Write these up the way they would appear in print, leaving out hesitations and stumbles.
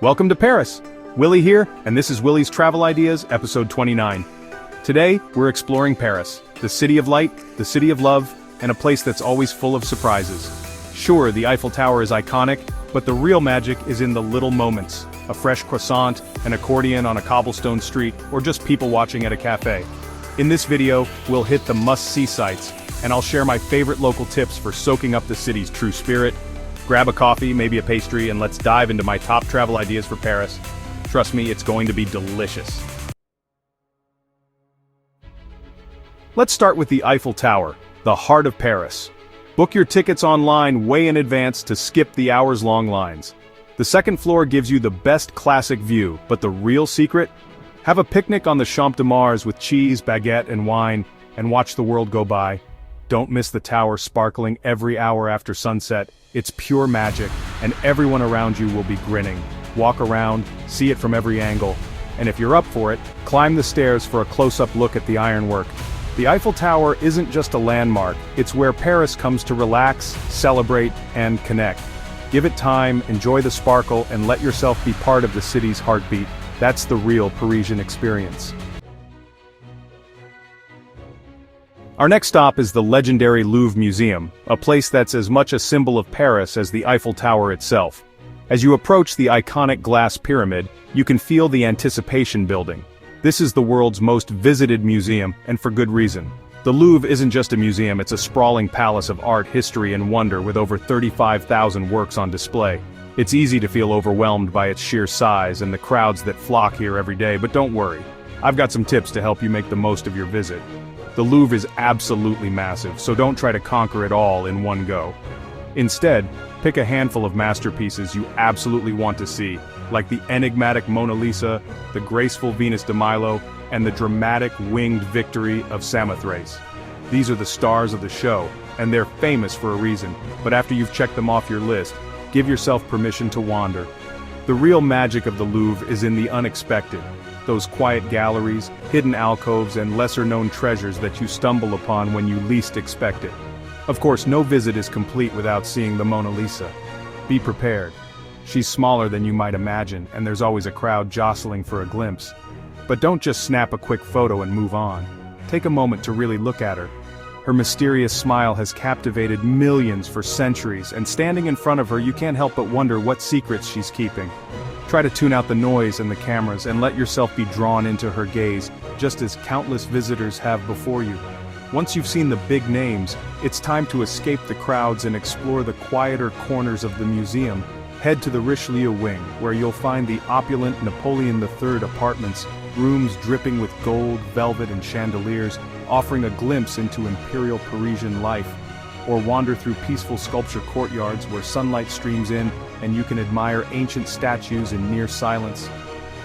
Welcome to Paris. Willie here, and this is Willie's Travel Ideas, episode 29. Today, we're exploring Paris, the city of light, the city of love, and a place that's always full of surprises. Sure, the Eiffel Tower is iconic, but the real magic is in the little moments. A fresh croissant, an accordion on a cobblestone street, or just people watching at a cafe. In this video, we'll hit the must-see sites, and I'll share my favorite local tips for soaking up the city's true spirit. Grab a coffee, maybe a pastry, and let's dive into my top travel ideas for Paris. Trust me, it's going to be delicious. Let's start with the Eiffel Tower, the heart of Paris. Book your tickets online way in advance to skip the hours-long lines. The second floor gives you the best classic view, but the real secret? Have a picnic on the Champ de Mars with cheese, baguette, and wine, and watch the world go by. Don't miss the tower sparkling every hour after sunset. It's pure magic, and everyone around you will be grinning. Walk around, see it from every angle, and if you're up for it, climb the stairs for a close-up look at the ironwork. The Eiffel Tower isn't just a landmark, it's where Paris comes to relax, celebrate, and connect. Give it time, enjoy the sparkle, and let yourself be part of the city's heartbeat. That's the real Parisian experience. Our next stop is the legendary Louvre Museum, a place that's as much a symbol of Paris as the Eiffel Tower itself. As you approach the iconic glass pyramid, you can feel the anticipation building. This is the world's most visited museum, and for good reason. The Louvre isn't just a museum, it's a sprawling palace of art, history, and wonder with over 35,000 works on display. It's easy to feel overwhelmed by its sheer size and the crowds that flock here every day, but don't worry. I've got some tips to help you make the most of your visit. The Louvre is absolutely massive, so don't try to conquer it all in one go. Instead, pick a handful of masterpieces you absolutely want to see, like the enigmatic Mona Lisa, the graceful Venus de Milo, and the dramatic winged Victory of Samothrace. These are the stars of the show, and they're famous for a reason, but after you've checked them off your list, give yourself permission to wander. The real magic of the Louvre is in the unexpected. Those quiet galleries, hidden alcoves, and lesser-known treasures that you stumble upon when you least expect it. Of course, no visit is complete without seeing the Mona Lisa. Be prepared. She's smaller than you might imagine, and there's always a crowd jostling for a glimpse. But don't just snap a quick photo and move on. Take a moment to really look at her. Her mysterious smile has captivated millions for centuries, and standing in front of her you can't help but wonder what secrets she's keeping. Try to tune out the noise and the cameras and let yourself be drawn into her gaze, just as countless visitors have before you. Once you've seen the big names, it's time to escape the crowds and explore the quieter corners of the museum. Head to the Richelieu wing, where you'll find the opulent Napoleon III apartments, rooms dripping with gold, velvet, and chandeliers, offering a glimpse into imperial Parisian life. Or wander through peaceful sculpture courtyards where sunlight streams in and you can admire ancient statues in near silence.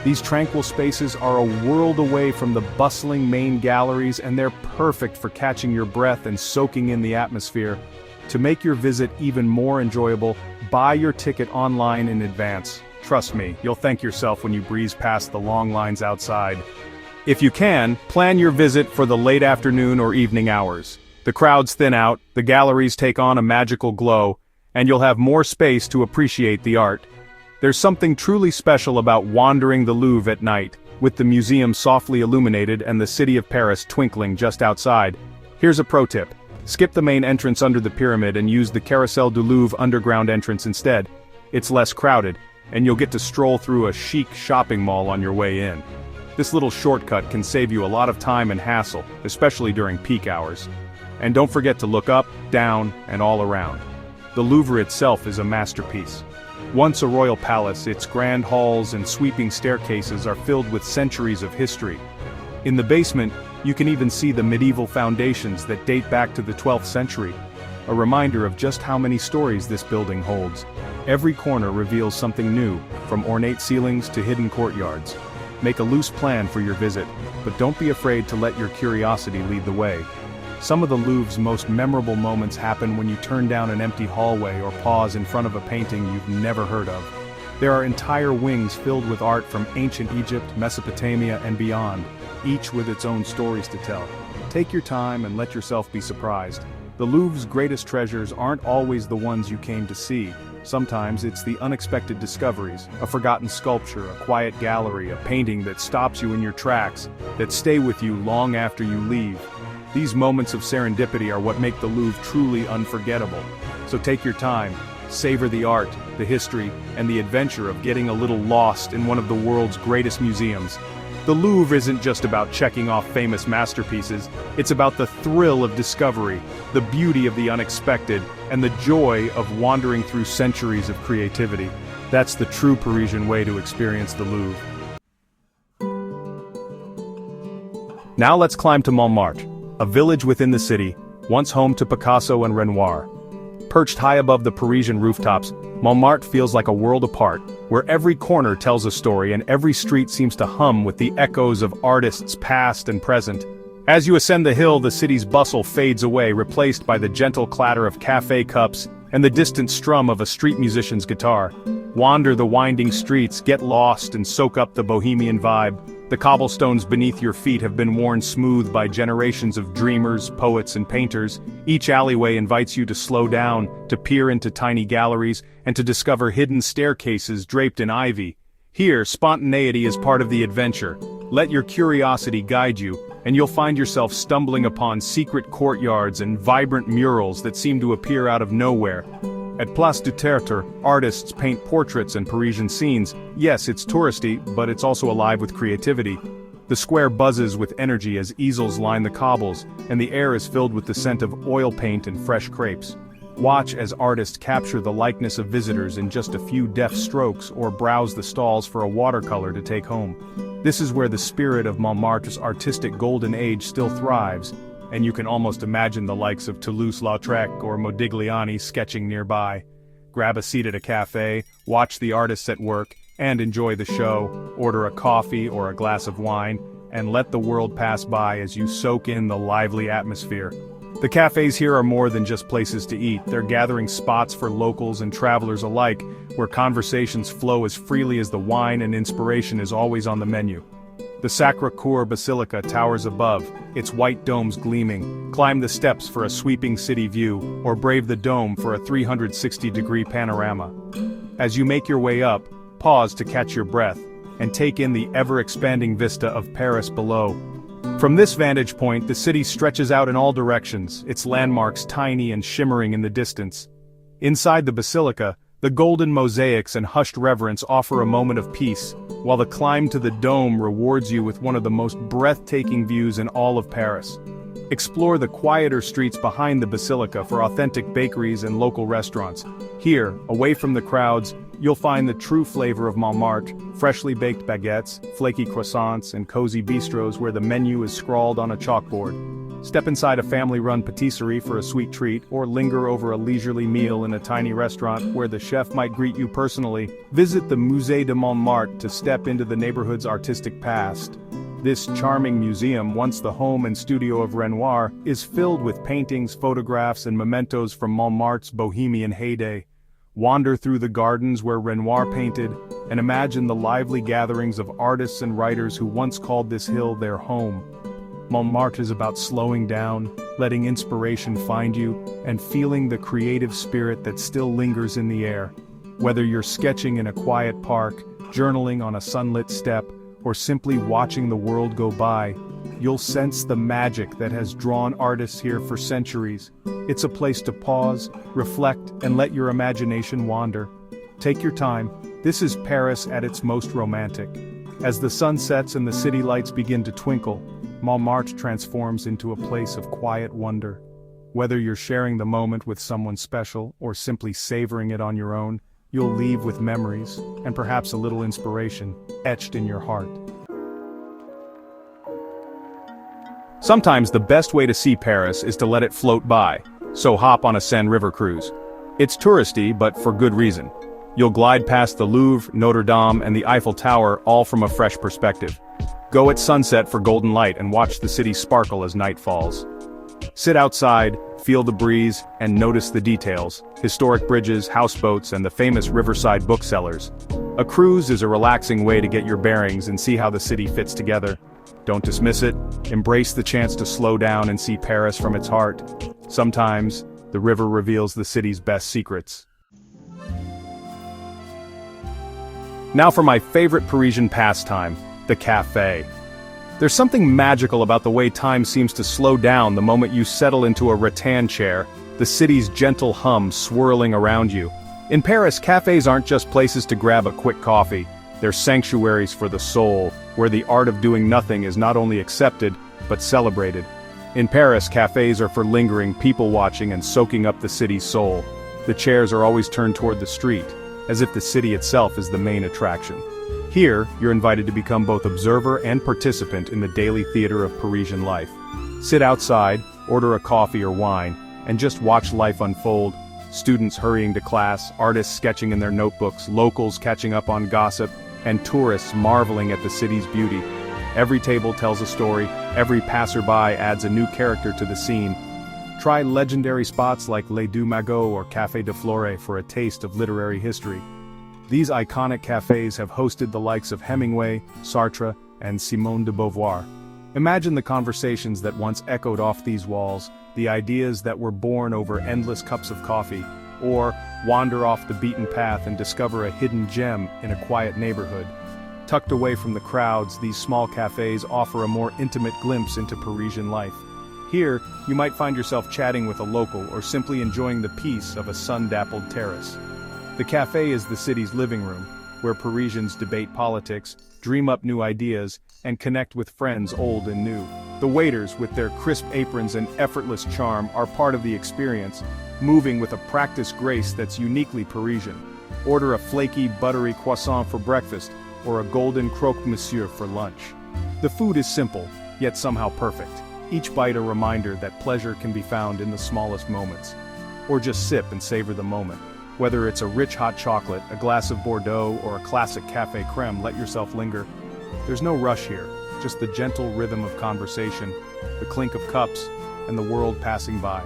These tranquil spaces are a world away from the bustling main galleries, and they're perfect for catching your breath and soaking in the atmosphere. To make your visit even more enjoyable, buy your ticket online in advance. Trust me, you'll thank yourself when you breeze past the long lines outside. If you can, plan your visit for the late afternoon or evening hours. The crowds thin out, the galleries take on a magical glow, and you'll have more space to appreciate the art. There's something truly special about wandering the Louvre at night, with the museum softly illuminated and the city of Paris twinkling just outside. Here's a pro tip. Skip the main entrance under the pyramid and use the Carrousel du Louvre underground entrance instead. It's less crowded, and you'll get to stroll through a chic shopping mall on your way in. This little shortcut can save you a lot of time and hassle, especially during peak hours. And don't forget to look up, down, and all around. The Louvre itself is a masterpiece. Once a royal palace, its grand halls and sweeping staircases are filled with centuries of history. In the basement, you can even see the medieval foundations that date back to the 12th century, a reminder of just how many stories this building holds. Every corner reveals something new, from ornate ceilings to hidden courtyards. Make a loose plan for your visit, but don't be afraid to let your curiosity lead the way. Some of the Louvre's most memorable moments happen when you turn down an empty hallway or pause in front of a painting you've never heard of. There are entire wings filled with art from ancient Egypt, Mesopotamia, and beyond, each with its own stories to tell. Take your time and let yourself be surprised. The Louvre's greatest treasures aren't always the ones you came to see. Sometimes it's the unexpected discoveries, a forgotten sculpture, a quiet gallery, a painting that stops you in your tracks, that stay with you long after you leave. These moments of serendipity are what make the Louvre truly unforgettable. So take your time, savor the art, the history, and the adventure of getting a little lost in one of the world's greatest museums. The Louvre isn't just about checking off famous masterpieces, it's about the thrill of discovery, the beauty of the unexpected, and the joy of wandering through centuries of creativity. That's the true Parisian way to experience the Louvre. Now let's climb to Montmartre, a village within the city, once home to Picasso and Renoir. Perched high above the Parisian rooftops, Montmartre feels like a world apart, where every corner tells a story and every street seems to hum with the echoes of artists past and present. As you ascend the hill, the city's bustle fades away, replaced by the gentle clatter of café cups and the distant strum of a street musician's guitar. Wander the winding streets, get lost and soak up the bohemian vibe. The cobblestones beneath your feet have been worn smooth by generations of dreamers, poets, and painters. Each alleyway invites you to slow down, to peer into tiny galleries, and to discover hidden staircases draped in ivy. Here, spontaneity is part of the adventure. Let your curiosity guide you, and you'll find yourself stumbling upon secret courtyards and vibrant murals that seem to appear out of nowhere. At Place du Tertre, artists paint portraits and Parisian scenes. Yes, it's touristy, but it's also alive with creativity. The square buzzes with energy as easels line the cobbles, and the air is filled with the scent of oil paint and fresh crepes. Watch as artists capture the likeness of visitors in just a few deft strokes or browse the stalls for a watercolor to take home. This is where the spirit of Montmartre's artistic golden age still thrives, and you can almost imagine the likes of Toulouse-Lautrec or Modigliani sketching nearby. Grab a seat at a cafe, watch the artists at work, and enjoy the show. Order a coffee or a glass of wine, and let the world pass by as you soak in the lively atmosphere. The cafes here are more than just places to eat. They're gathering spots for locals and travelers alike, where conversations flow as freely as the wine and inspiration is always on the menu. The Sacré-Cœur Basilica towers above, its white domes gleaming. Climb the steps for a sweeping city view, or brave the dome for a 360-degree panorama. As you make your way up, pause to catch your breath, and take in the ever-expanding vista of Paris below. From this vantage point, the city stretches out in all directions, its landmarks tiny and shimmering in the distance. Inside the basilica, the golden mosaics and hushed reverence offer a moment of peace, while the climb to the dome rewards you with one of the most breathtaking views in all of Paris. Explore the quieter streets behind the basilica for authentic bakeries and local restaurants. Here, away from the crowds, you'll find the true flavor of Montmartre, freshly baked baguettes, flaky croissants, and cozy bistros where the menu is scrawled on a chalkboard. Step inside a family-run patisserie for a sweet treat, or linger over a leisurely meal in a tiny restaurant where the chef might greet you personally. Visit the Musée de Montmartre to step into the neighborhood's artistic past. This charming museum, once the home and studio of Renoir, is filled with paintings, photographs, and mementos from Montmartre's bohemian heyday. Wander through the gardens where Renoir painted, and imagine the lively gatherings of artists and writers who once called this hill their home. Montmartre is about slowing down, letting inspiration find you, and feeling the creative spirit that still lingers in the air. Whether you're sketching in a quiet park, journaling on a sunlit step, or simply watching the world go by, you'll sense the magic that has drawn artists here for centuries. It's a place to pause, reflect, and let your imagination wander. Take your time. This is Paris at its most romantic. As the sun sets and the city lights begin to twinkle, Montmartre transforms into a place of quiet wonder. Whether you're sharing the moment with someone special or simply savoring it on your own, you'll leave with memories, and perhaps a little inspiration, etched in your heart. Sometimes the best way to see Paris is to let it float by, so hop on a Seine River cruise. It's touristy, but for good reason. You'll glide past the Louvre, Notre Dame, and the Eiffel Tower, all from a fresh perspective. Go at sunset for golden light and watch the city sparkle as night falls. Sit outside, feel the breeze, and notice the details: historic bridges, houseboats, and the famous riverside booksellers. A cruise is a relaxing way to get your bearings and see how the city fits together. Don't dismiss it, embrace the chance to slow down and see Paris from its heart. Sometimes, the river reveals the city's best secrets. Now for my favorite Parisian pastime, the café. There's something magical about the way time seems to slow down the moment you settle into a rattan chair, the city's gentle hum swirling around you. In Paris, cafés aren't just places to grab a quick coffee, they're sanctuaries for the soul, where the art of doing nothing is not only accepted, but celebrated. In Paris, cafés are for lingering, people-watching, and soaking up the city's soul. The chairs are always turned toward the street, as if the city itself is the main attraction. Here, you're invited to become both observer and participant in the daily theater of Parisian life. Sit outside, order a coffee or wine, and just watch life unfold. Students hurrying to class, artists sketching in their notebooks, locals catching up on gossip, and tourists marveling at the city's beauty. Every table tells a story, every passerby adds a new character to the scene. Try legendary spots like Les Deux Magots or Café de Flore for a taste of literary history. These iconic cafés have hosted the likes of Hemingway, Sartre, and Simone de Beauvoir. Imagine the conversations that once echoed off these walls, the ideas that were born over endless cups of coffee, or wander off the beaten path and discover a hidden gem in a quiet neighborhood. Tucked away from the crowds, these small cafés offer a more intimate glimpse into Parisian life. Here, you might find yourself chatting with a local or simply enjoying the peace of a sun-dappled terrace. The café is the city's living room, where Parisians debate politics, dream up new ideas, and connect with friends old and new. The waiters, with their crisp aprons and effortless charm, are part of the experience, moving with a practiced grace that's uniquely Parisian. Order a flaky, buttery croissant for breakfast, or a golden croque-monsieur for lunch. The food is simple, yet somehow perfect. Each bite a reminder that pleasure can be found in the smallest moments. Or just sip and savor the moment. Whether it's a rich hot chocolate, a glass of Bordeaux, or a classic café creme, let yourself linger. There's no rush here, just the gentle rhythm of conversation, the clink of cups, and the world passing by.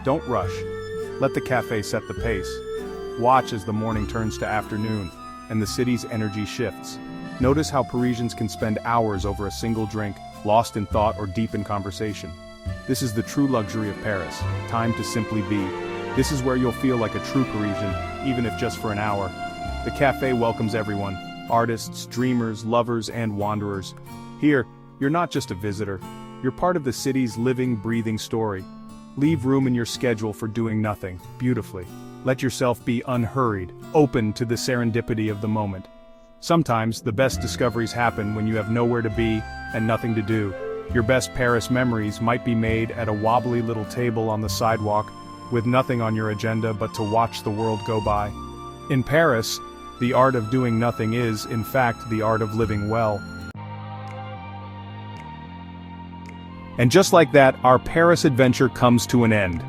Don't rush. Let the café set the pace. Watch as the morning turns to afternoon, and the city's energy shifts. Notice how Parisians can spend hours over a single drink, lost in thought or deep in conversation. This is the true luxury of Paris, time to simply be. This is where you'll feel like a true Parisian, even if just for an hour. The café welcomes everyone, artists, dreamers, lovers, and wanderers. Here, you're not just a visitor, you're part of the city's living, breathing story. Leave room in your schedule for doing nothing, beautifully. Let yourself be unhurried, open to the serendipity of the moment. Sometimes, the best discoveries happen when you have nowhere to be and nothing to do. Your best Paris memories might be made at a wobbly little table on the sidewalk, with nothing on your agenda but to watch the world go by. In Paris, the art of doing nothing is, in fact, the art of living well. And just like that, our Paris adventure comes to an end.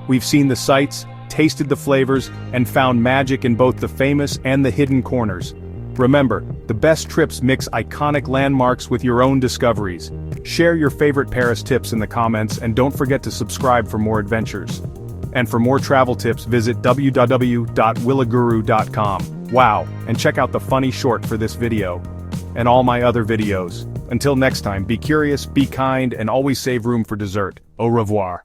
We've seen the sights, tasted the flavors, and found magic in both the famous and the hidden corners. Remember, the best trips mix iconic landmarks with your own discoveries. Share your favorite Paris tips in the comments, and don't forget to subscribe for more adventures. And for more travel tips, visit www.williguru.com. Wow, and check out the funny short for this video, and all my other videos. Until next time, be curious, be kind, and always save room for dessert. Au revoir.